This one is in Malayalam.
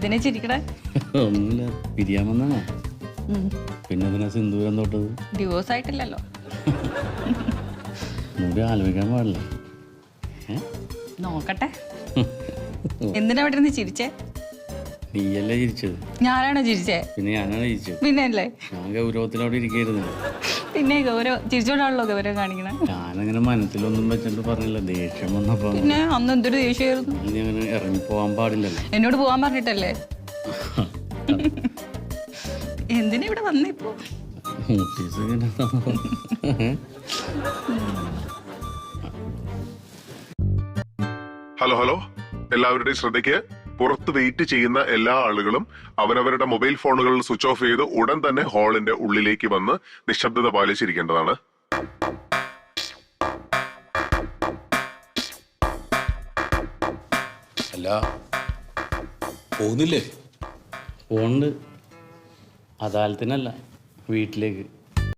എന്തിനാ ചിരിക്കണേ? ഒന്നുമില്ല, പിരിയാമെന്നാണോ? പിന്നെ എന്തിനാ സിന്ദൂരം തൊട്ടത്? ഡിവോഴ്സ് ആയിട്ടില്ലല്ലോ. മുടി ആലോചിക്കാൻ പാടില്ല. നോക്കട്ടെ. എന്തിനാ അവിടെ നിന്ന് ചിരിച്ചേ? നീയല്ലേ ചിരിച്ചത്? ഞാനാണോ ചിരിച്ചേ? പിന്നെ ഞാനാണ് ചിരിച്ചത്. പിന്നെ അല്ലേ, ഞാൻ ഗൗരവത്തിലവിടെ ഇരിക്കായിരുന്നു. പിന്നെ ഗൗരവം ചിരിച്ചോണ്ടാണല്ലോ ഗൗരവം കാണിക്കണേ. ഞാനങ്ങനെ മനസ്സിലൊന്നും വെച്ചിട്ട് പറഞ്ഞില്ല, ദേഷ്യം വന്നപ്പോ. പിന്നെ അന്ന് എന്തൊരു ദേഷ്യമായിരുന്നു. നീ അങ്ങനെ ഇറങ്ങി പോവാൻ പാടില്ലല്ലോ. എന്നോട് പോവാൻ പറഞ്ഞിട്ടല്ലേ? എന്തിനാ ഇവിടെ വന്നിപ്പോ? ഹലോ ഹലോ, എല്ലാവരുടെയും ശ്രദ്ധയ്ക്ക്. പുറത്ത് വെയിറ്റ് ചെയ്യുന്ന എല്ലാ ആളുകളും അവരവരുടെ മൊബൈൽ ഫോണുകൾ സ്വിച്ച് ഓഫ് ചെയ്ത് ഉടൻ തന്നെ ഹാളിന്റെ ഉള്ളിലേക്ക് വന്ന് നിശബ്ദത പാലിച്ചിരിക്കേണ്ടതാണ്. അല്ല, പോകുന്നില്ലേ? പോണ്ട്. അദാലത്തിനല്ല, വീട്ടിലേക്ക്.